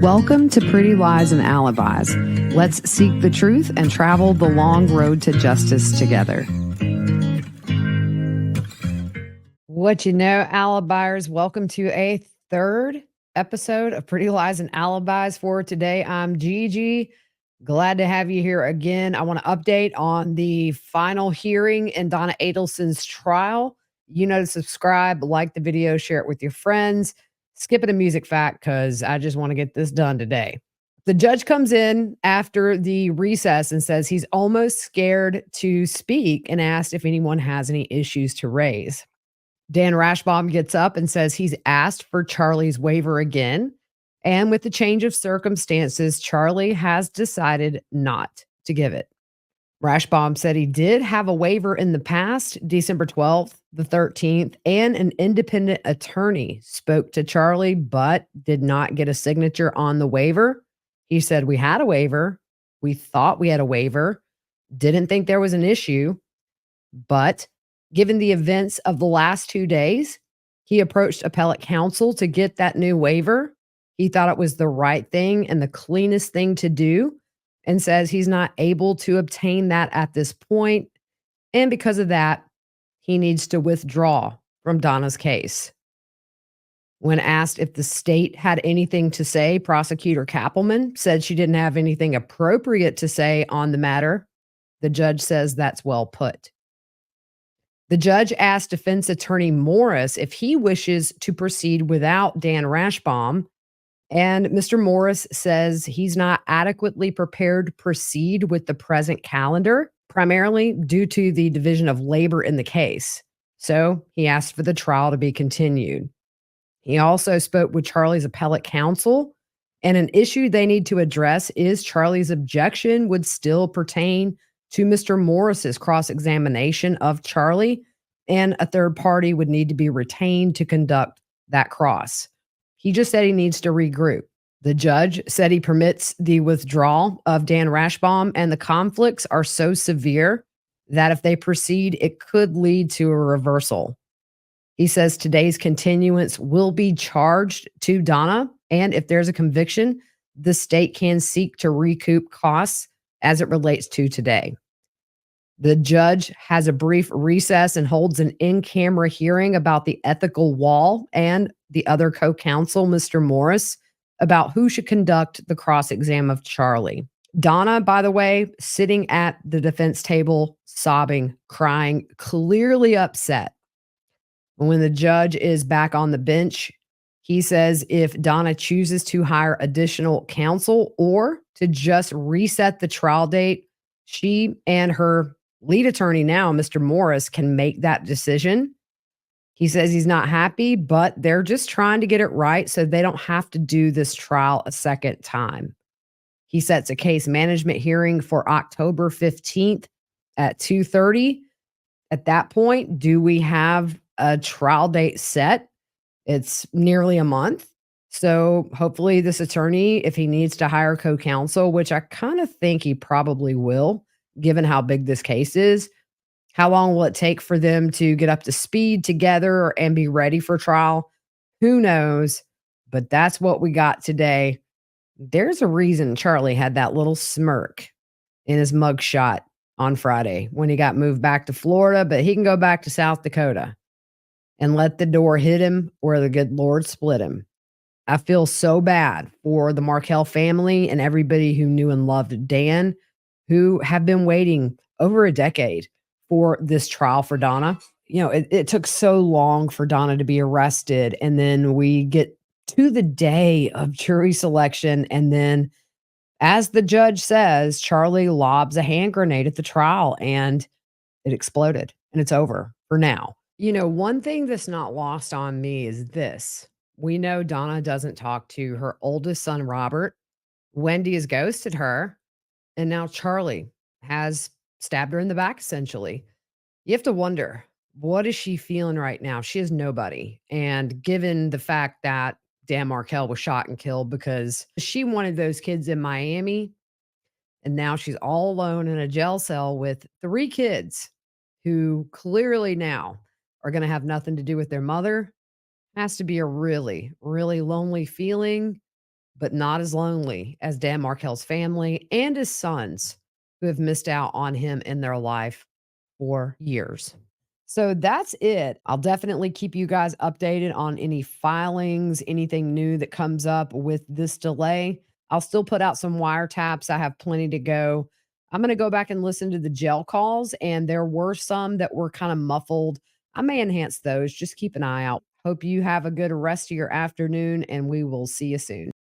Welcome to Pretty Lies and Alibis. Let's seek the truth and travel the long road to justice together. What you know, Alibis, welcome to a third episode of Pretty Lies and Alibis for today. I'm Gigi. Glad to have you here again. I want to update on the final hearing in Donna Adelson's trial. You know to subscribe, like the video, share it with your friends. Skip it a music fact because I just want to get this done today. The judge comes in after the recess and says he's almost scared to speak and asked if anyone has any issues to raise. Dan Rashbaum gets up and says he's asked for Charlie's waiver again. And with the change of circumstances, Charlie has decided not to give it. Rashbaum said he did have a waiver in the past, December 12th, the 13th, and an independent attorney spoke to Charlie but did not get a signature on the waiver. He said, "We had a waiver. We thought we had a waiver. Didn't think there was an issue. But given the events of the last 2 days, he approached appellate counsel to get that new waiver. He thought it was the right thing and the cleanest thing to do, and says he's not able to obtain that at this point. And because of that, he needs to withdraw from Donna's case." When asked if the state had anything to say, Prosecutor Kappelman said she didn't have anything appropriate to say on the matter. The judge says that's well put. The judge asked defense attorney Morris if he wishes to proceed without Dan Rashbaum. And Mr. Morris says he's not adequately prepared to proceed with the present calendar, primarily due to the division of labor in the case. So he asked for the trial to be continued. He also spoke with Charlie's appellate counsel, and an issue they need to address is Charlie's objection would still pertain to Mr. Morris's cross-examination of Charlie, and a third party would need to be retained to conduct that cross. He just said he needs to regroup. The judge said he permits the withdrawal of Dan Rashbaum, and the conflicts are so severe that if they proceed, it could lead to a reversal. He says today's continuance will be charged to Donna, and if there's a conviction, the state can seek to recoup costs as it relates to today. The judge has a brief recess and holds an in-camera hearing about the ethical wall and the other co-counsel, Mr. Morris, about who should conduct the cross-exam of Charlie. Donna, by the way, sitting at the defense table, sobbing, crying, clearly upset. When the judge is back on the bench, he says if Donna chooses to hire additional counsel or to just reset the trial date, she and her lead attorney now, Mr. Morris, can make that decision. He says he's not happy, but they're just trying to get it right so they don't have to do this trial a second time. He sets a case management hearing for October 15th at 2:30. At that point, do we have a trial date set? It's nearly a month. So hopefully this attorney, if he needs to hire co-counsel, which I kind of think he probably will, given how big this case is, how long will it take for them to get up to speed together and be ready for trial? Who knows? But that's what we got today. There's a reason Charlie had that little smirk in his mugshot on Friday when he got moved back to Florida, but he can go back to South Dakota and let the door hit him or the good Lord split him. I feel so bad for the Markell family and everybody who knew and loved Dan, who have been waiting over a decade for this trial for Donna. You know, it took so long for Donna to be arrested, and then we get to the day of jury selection, and then, as the judge says, Charlie lobs a hand grenade at the trial, and it exploded, and it's over for now. You know, one thing that's not lost on me is this. We know Donna doesn't talk to her oldest son, Robert. Wendy has ghosted her. And now Charlie has stabbed her in the back, essentially. You have to wonder, what is she feeling right now? She is nobody. And given the fact that Dan Markell was shot and killed because she wanted those kids in Miami, and now she's all alone in a jail cell with 3 kids who clearly now are going to have nothing to do with their mother, has to be a really, really lonely feeling. but not as lonely as Dan Markel's family and his sons who have missed out on him in their life for years. So that's it. I'll definitely keep you guys updated on any filings, anything new that comes up with this delay. I'll still put out some wiretaps. I have plenty to go. I'm going to go back and listen to the jail calls, and there were some that were kind of muffled. I may enhance those. Just keep an eye out. Hope you have a good rest of your afternoon, and we will see you soon.